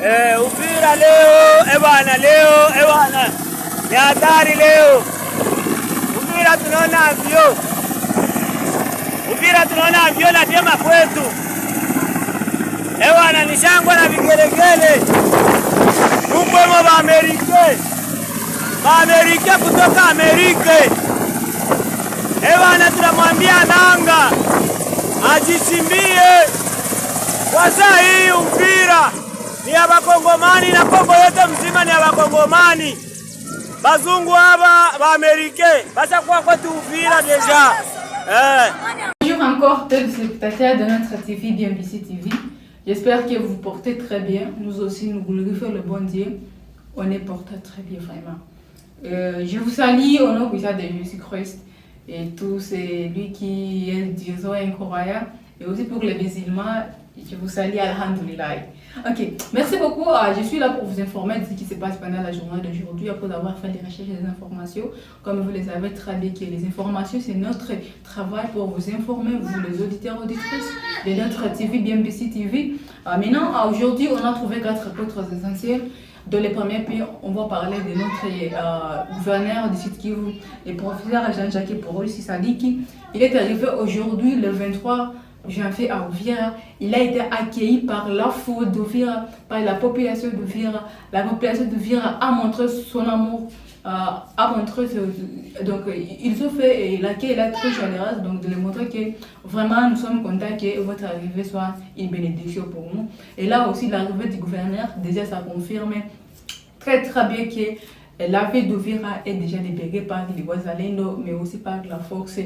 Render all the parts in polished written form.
Uvira leo bwana, leo bwana ni hatari leo. Uvira tunaona avyo, Uvira tunaona avyo na tema kwetu bwana, ni shangwe na vigelegele. Tukwemo Amerike kutoka Amerike bwana, tunamwambia nanga ajichimbie kwa saa hii. Uvira ni ya Bakongomani na Kongo yote mzima ni ya Bakongomani. Bazungu haba ba Amerike basa kwa kwetu Uvira deja. Bonjour encore téléspectateurs de notre TV BMBC TV. J'espère que vous portez très bien. Nous aussi nous glorifions le bon Dieu. On est porté très bien vraiment. Je vous salue au nom de Jésus-Christ et tous celui qui est Dieu incroyable et aussi pour les musulmans. Je vous salue, alhamdoulilah. Ok, merci beaucoup. Je suis là pour vous informer de ce qui se passe pendant la journée d'aujourd'hui après avoir fait des recherches et des informations. Comme vous le savez très bien que les informations, c'est notre travail pour vous informer, vous les auditeurs auditrices de notre TV BMBC TV. Maintenant, aujourd'hui, on a trouvé 4 apôtres essentiels. Dans les premiers pays, on va parler de notre gouverneur du Sud Kivu, le professeur Jean-Jacques Porosi Sadiki. Il est arrivé aujourd'hui le 23 janvier à Uvira. Il a été accueilli par la foule d'Uvira, par la population d'Uvira. La population d'Uvira a montré son amour, a montré donc ils ont fait l'accueil est très généreux, donc de lui montrer que vraiment nous sommes contents que votre arrivée soit une bénédiction pour nous. Et là aussi l'arrivée du gouverneur, déjà ça confirme très bien que la ville d'Uvira est déjà libérée par les Wazalendo, mais aussi par la force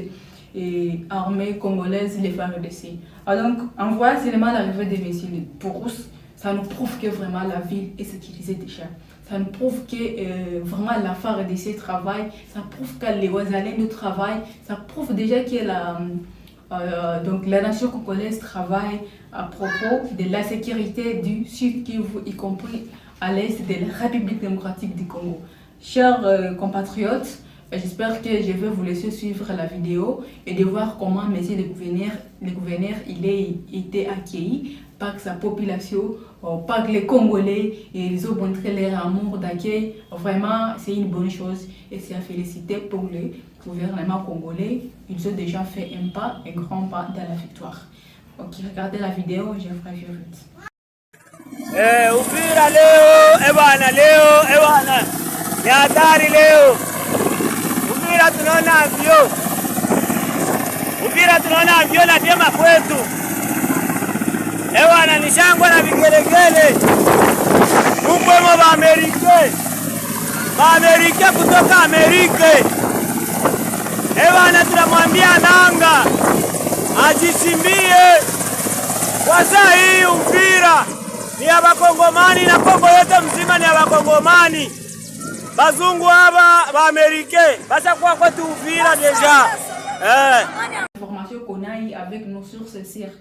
et armée congolaise, les FARDC. Donc, on voit seulement l'arrivée des missiles pour nous, ça nous prouve que vraiment la ville est sécurisée déjà. Ça nous prouve que vraiment la FARDC travaille, ça prouve que les Wazalendo travaillent, ça prouve déjà que donc la nation congolaise travaille à propos de la sécurité du Sud Kivu, y compris à l'est de la République démocratique du Congo. Chers compatriotes, j'espère que je vais vous laisser suivre la vidéo et de voir comment monsieur le gouverneur il a été accueilli par sa population, par les Congolais, et ils ont montré leur amour d'accueil. Vraiment, c'est une bonne chose et c'est à féliciter pour le gouvernement congolais. Ils ont déjà fait un grand pas dans la victoire. Ok, regardez la vidéo, je ferai vite. Uvira leo bwana, ni hatari leo. Uvira tunaona avyo na tema kwetu bwana, ni shangwe na vigelegele. Tukwemo Amerike kutoka Amerike bwana, tunamwambia nanga ajichimbie kwa saa hii. Uvira ni ya Bakongomani na Kongo yote mzima ni ya Bakongomani. Bazungu haba ba Amerike basa kwa kwetu Uvira deja. Information qu'on a eu avec nos sources sûres.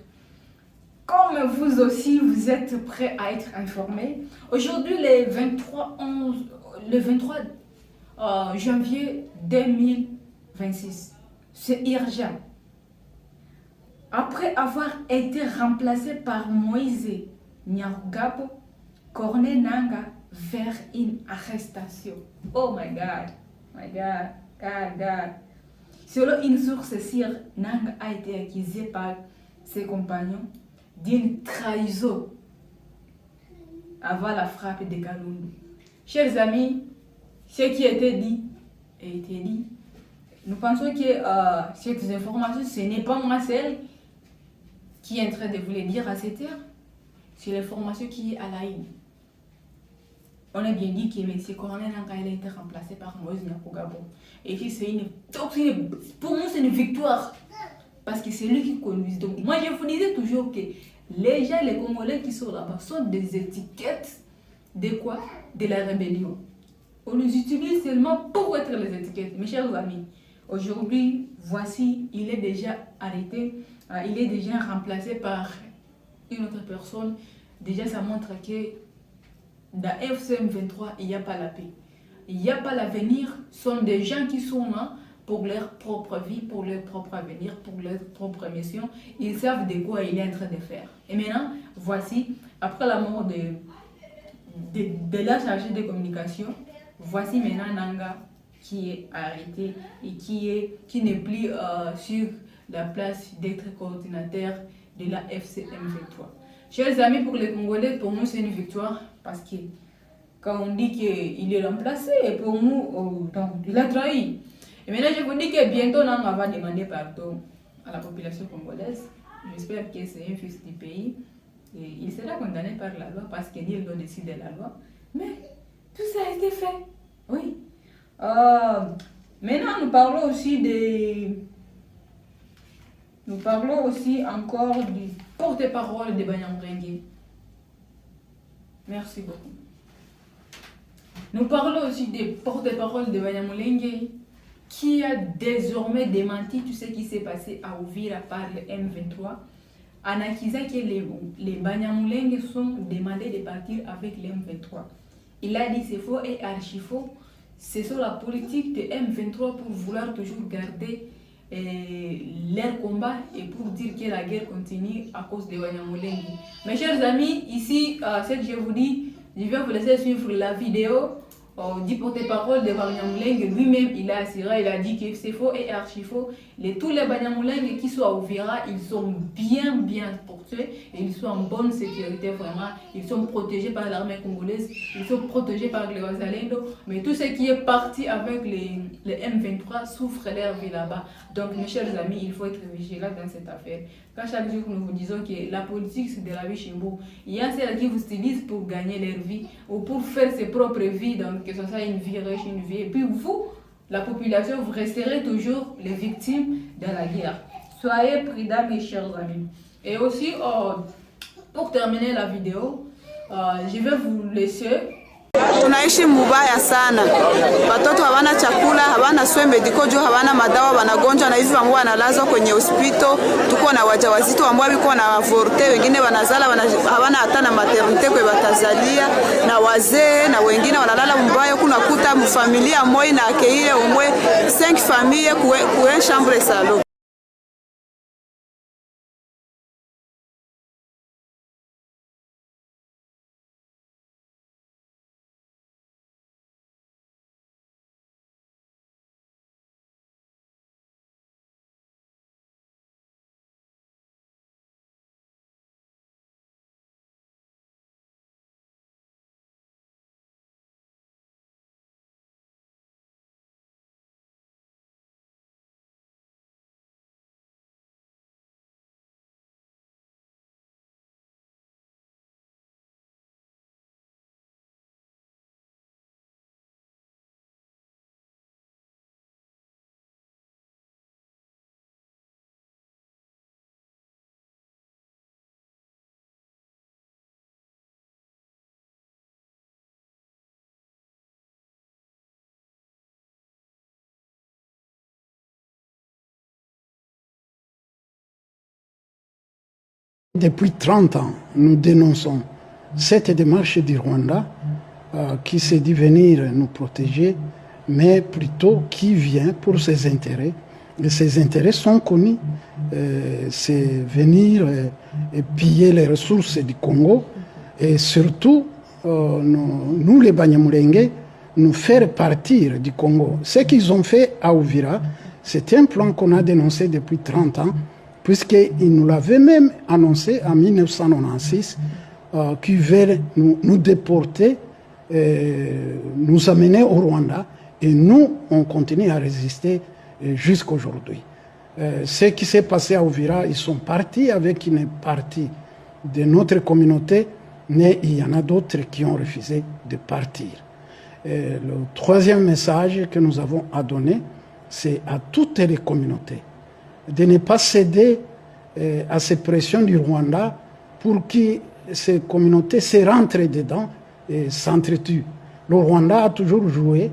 Comme vous aussi, vous êtes prêts à être informés. Aujourd'hui, le 23 janvier 2026, c'est urgent. Après avoir été remplacé par Moïse Nyarugabo, Corneille Nangaa vers une arrestation. Oh my God, God. Selon une source sûre, Nangaa a été accusé par ses compagnons d'une trahison avant la frappe de Kalundu. Chers amis, ce qui a été dit a été dit. Nous pensons que cette information, ce n'est pas moi seule qui est en train de vous le dire à cette heure. C'est l'information qui est à la une. On a bien dit que M. Corneille Nangaa a été remplacé par Moïse Nyarugabo. Et que pour nous, c'est une victoire. Parce que c'est lui qui conduit. Donc, moi, je vous disais toujours que les gens, les Congolais qui sont là-bas, sont des étiquettes de quoi? De la rébellion. On les utilise seulement pour être les étiquettes. Mes chers amis, aujourd'hui, voici, il est déjà arrêté. Il est déjà remplacé par une autre personne. Déjà, ça montre que dans FCM 23, il n'y a pas la paix. Il n'y a pas l'avenir. Ce sont des gens qui sont là pour leur propre vie, pour leur propre avenir, pour leur propre mission. Ils savent de quoi il est en train de faire. Et maintenant, voici, après la mort de de la chargée de communication, voici maintenant Nanga qui est arrêté et qui n'est plus sur la place d'être coordinateur de la FCM23. Chers amis, pour les Congolais, pour nous c'est une victoire parce que quand on dit qu'il est remplacé, pour nous, donc, il a trahi. Et maintenant je vous dis que bientôt Nanga va demander pardon à la population congolaise. J'espère que c'est un fils du pays. Et il sera condamné par la loi parce qu'il doit décider la loi. Mais tout ça a été fait. Oui. Maintenant, nous parlons aussi encore du porte-parole de Banyamulenge. Merci beaucoup. Nous parlons aussi des porte-parole de Banyamulenge qui a désormais démenti tout ce qui s'est passé à Uvira par le M23 en accusant que les Banyamulenge sont demandés de partir avec le M23. Il a dit c'est faux et archi faux. C'est sur la politique de M23 pour vouloir toujours garder leur combat et pour dire que la guerre continue à cause de Banyamulenge. Mes chers amis, ici, ce que je vous dis, je vais vous laisser suivre la vidéo du porte-parole de Banyamulenge. Lui-même, il a assuré, il a dit que c'est faux et archi faux. Tous les Banyamulenge qui sont à Uvira, ils sont bien portés et ils sont en bonne sécurité vraiment. Ils sont protégés par l'armée congolaise, ils sont protégés par les Wazalendo. Mais tout ce qui est parti avec les M23 souffre leur vie là-bas. Donc mes chers amis, il faut être vigilant dans cette affaire. Quand chaque jour nous vous disons que la politique c'est de la vie chimbo, il y a celles qui vous utilisent pour gagner leur vie ou pour faire ses propres vies, donc que ce soit une vie riche, une vie. Et puis vous, la population, vous resterez toujours les victimes de la guerre. Soyez prudents mes chers amis. Et aussi, pour terminer la vidéo, je vais vous laisser. Tunaishi mubaya sana, watoto hawana chakula, hawana soins medicaux juu hawana madawa, wanagonjwa na hivi ambao wanalazwa kwenye hospital. Tuko na wajawazito ambao wiko na avorte, wengine wanazala hawana hata na maternite kwa batazalia, na wazee na wengine wanalala mbaya. Kuna kuta familia moja na akeile umwe 5 famille kuwe chambre salon. Depuis 30 ans, nous dénonçons cette démarche du Rwanda qui se dit venir nous protéger, mais plutôt qui vient pour ses intérêts. Et ses intérêts sont connus, c'est venir et piller les ressources du Congo et surtout, nous les Banyamulenge, nous faire partir du Congo. Ce qu'ils ont fait à Uvira, c'est un plan qu'on a dénoncé depuis 30 ans, puisqu'ils nous l'avaient même annoncé en 1996, qu'ils veulent nous déporter, nous amener au Rwanda, et nous, on continue à résister jusqu'à aujourd'hui. Ce qui s'est passé à Uvira, ils sont partis avec une partie de notre communauté, mais il y en a d'autres qui ont refusé de partir. Le troisième message que nous avons à donner, c'est à toutes les communautés de ne pas céder à ces pressions du Rwanda pour que ces communautés se rentrent dedans et s'entretuent. Le Rwanda a toujours joué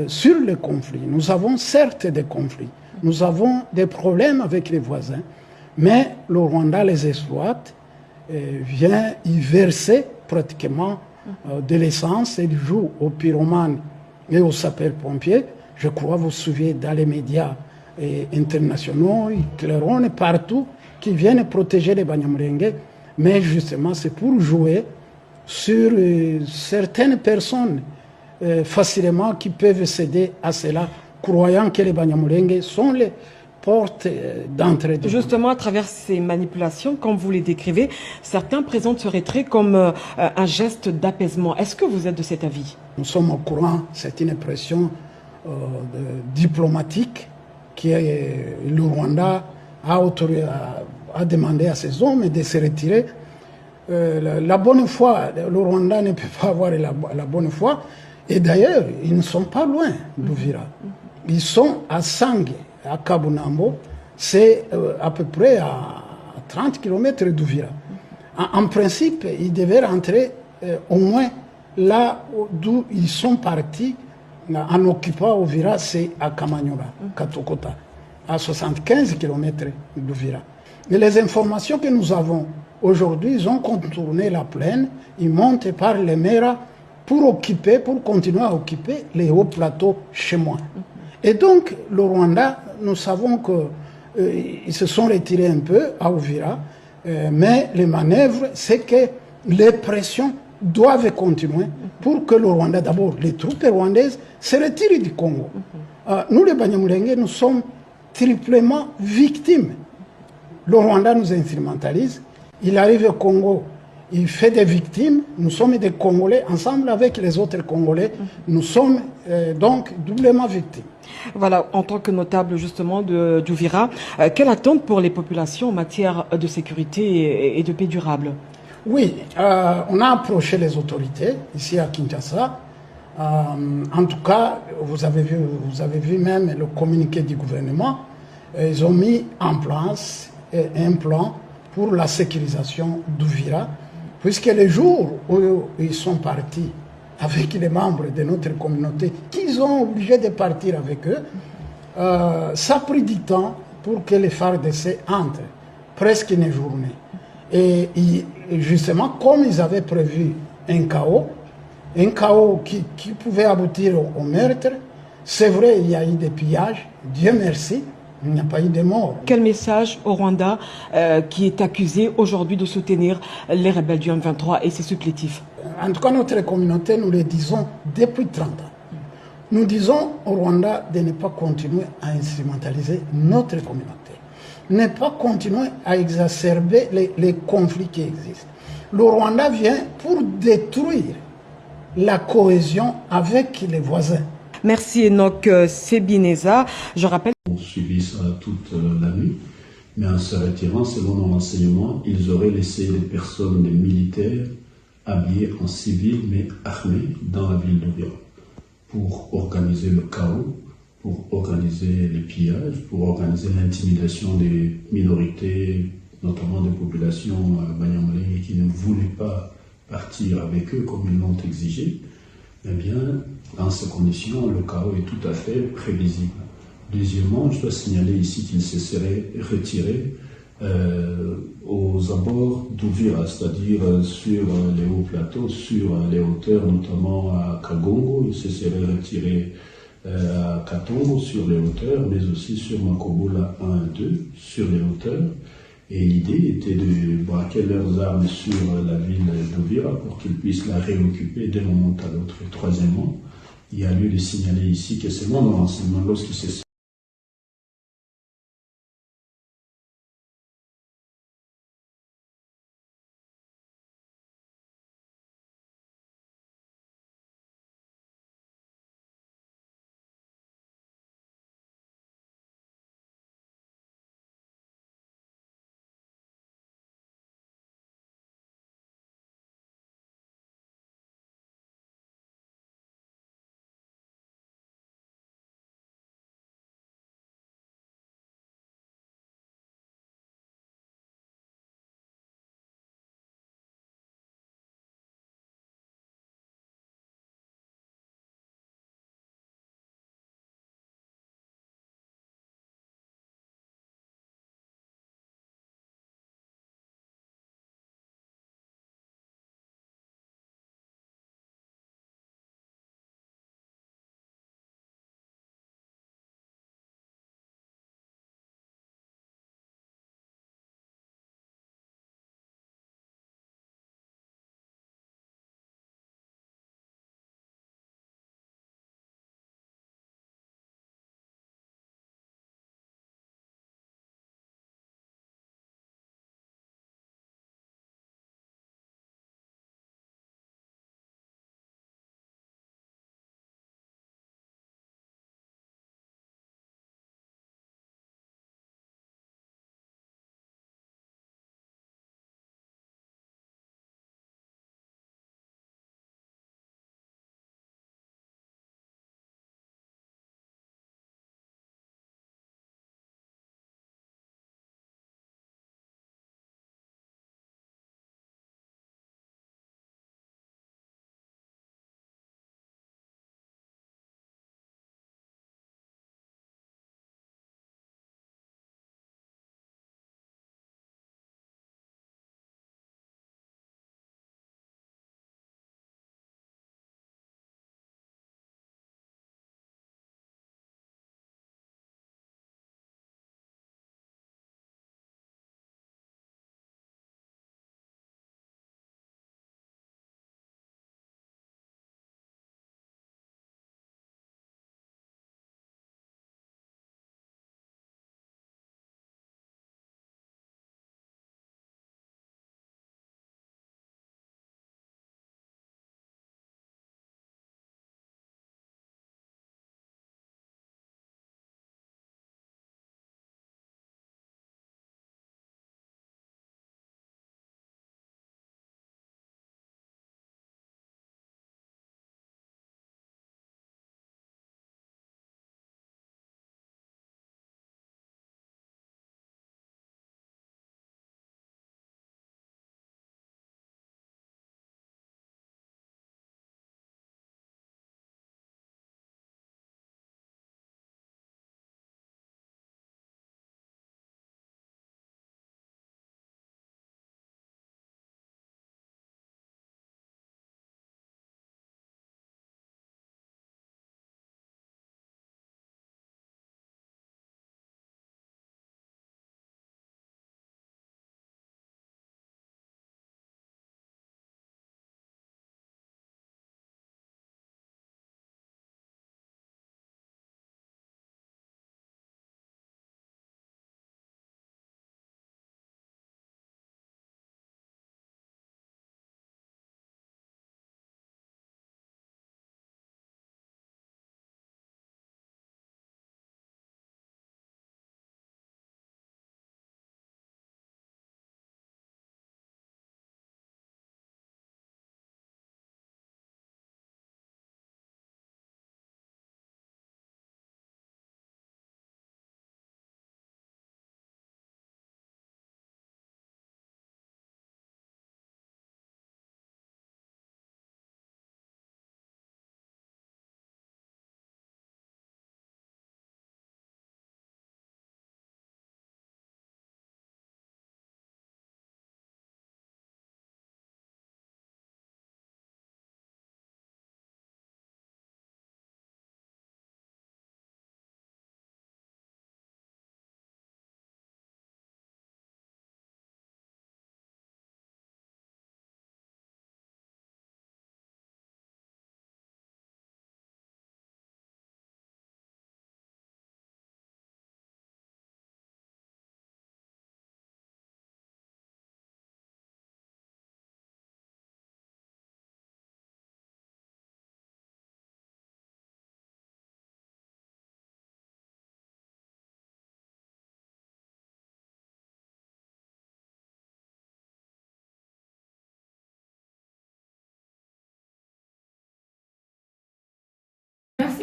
sur le conflit. Nous avons certes des conflits, nous avons des problèmes avec les voisins, mais le Rwanda les exploite, vient y verser pratiquement de l'essence, il joue aux pyromanes et aux sapeurs-pompiers. Je crois vous souvenez dans les médias internationaux, Clairon et partout, qui viennent protéger les Banyamulenge, mais justement c'est pour jouer sur certaines personnes facilement qui peuvent céder à cela, croyant que les Banyamulenge sont les portes d'entrée. Justement, à travers ces manipulations, comme vous les décrivez, certains présentent ce retrait comme un geste d'apaisement. Est-ce que vous êtes de cet avis? Nous sommes au courant, c'est une pression diplomatique que le Rwanda a demandé à ses hommes de se retirer. La bonne foi, le Rwanda ne peut pas avoir la bonne foi. Et d'ailleurs, ils ne sont pas loin d'Uvira. Ils sont à Sangue, à Kabunambo. C'est à peu près à 30 km d'Uvira. En principe, ils devaient rentrer au moins là d'où ils sont partis en occupant Uvira, c'est à Kamanyola, Katokota, à 75 km d'Uvira. Mais les informations que nous avons aujourd'hui, ils ont contourné la plaine, ils montent par les Mera pour continuer à occuper les hauts plateaux chez moi. Et donc, le Rwanda, nous savons qu'ils se sont retirés un peu à Uvira, mais les manœuvres, c'est que les pressions doivent continuer pour que le Rwanda, d'abord, les troupes rwandaises se retirent du Congo. Nous, les Banyamulenge, nous sommes triplement victimes. Le Rwanda nous instrumentalise, il arrive au Congo, il fait des victimes, nous sommes des Congolais, ensemble avec les autres Congolais, nous sommes donc doublement victimes. Voilà, en tant que notable justement d'Uvira, quelle attente pour les populations en matière de sécurité et de paix durable? Oui, on a approché les autorités ici à Kinshasa. En tout cas, vous avez vu même le communiqué du gouvernement. Ils ont mis en place un plan pour la sécurisation d'Uvira, puisque les jours où ils sont partis avec les membres de notre communauté, qu'ils ont obligé de partir avec eux, ça a pris du temps pour que les FARDC entrent, presque une journée. Et justement, comme ils avaient prévu un chaos qui pouvait aboutir au meurtre, c'est vrai, il y a eu des pillages, Dieu merci, il n'y a pas eu de morts. Quel message au Rwanda qui est accusé aujourd'hui de soutenir les rebelles du M23 et ses supplétifs? En tout cas, notre communauté, nous le disons depuis 30 ans. Nous disons au Rwanda de ne pas continuer à instrumentaliser notre communauté, ne pas continuer à exacerber les conflits qui existent. Le Rwanda vient pour détruire la cohésion avec les voisins. Merci Enoch Sebineza. Je rappelle. On suivi ça toute la nuit, mais en se retirant, selon nos renseignements, ils auraient laissé les personnes, des militaires, habillés en civil mais armés dans la ville d'Uvira pour organiser le chaos, pour organiser les pillages, pour organiser l'intimidation des minorités, notamment des populations Banyamulenge qui ne voulaient pas partir avec eux comme ils l'ont exigé. Eh bien, dans ces conditions, le chaos est tout à fait prévisible. Deuxièmement, je dois signaler ici qu'il se serait retiré aux abords d'Uvira, c'est-à-dire sur les hauts plateaux, sur les hauteurs, notamment à Kagongo. Il se serait retiré à Katongo sur les hauteurs, mais aussi sur Makobola 1 et 2 sur les hauteurs. Et l'idée était de braquer leurs armes sur la ville d'Uvira pour qu'ils puissent la réoccuper d'un moment à l'autre. Et troisièmement, il y a lieu de signaler ici que selon nos renseignements, lorsqu'il se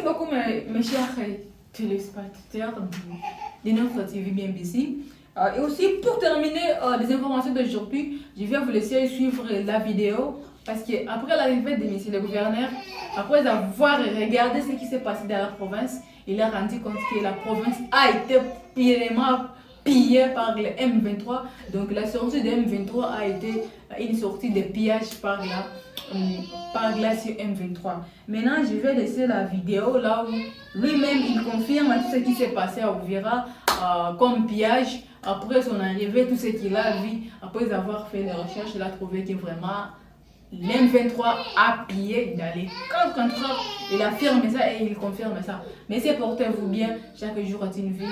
beaucoup, mes chers téléspectateurs de notre TV BNBC. Et aussi, pour terminer les informations d'aujourd'hui, je vais vous laisser suivre la vidéo parce qu'après l'arrivée de M. le gouverneur, après avoir regardé ce qui s'est passé dans la province, il a rendu compte que la province a été pirement pillée par le M23. Donc la sortie de M23 a été une sortie de pillage par là sur M23. Maintenant, je vais laisser la vidéo là où lui-même il confirme tout ce qui s'est passé à Uvira comme pillage. Après son arrivée, tout ce qu'il a vu, après avoir fait les recherches, il a trouvé que vraiment l'M23 a pillé dans les 4 contrats. Il affirme ça et il confirme ça. Mais c'est portez-vous bien, chaque jour est une vie.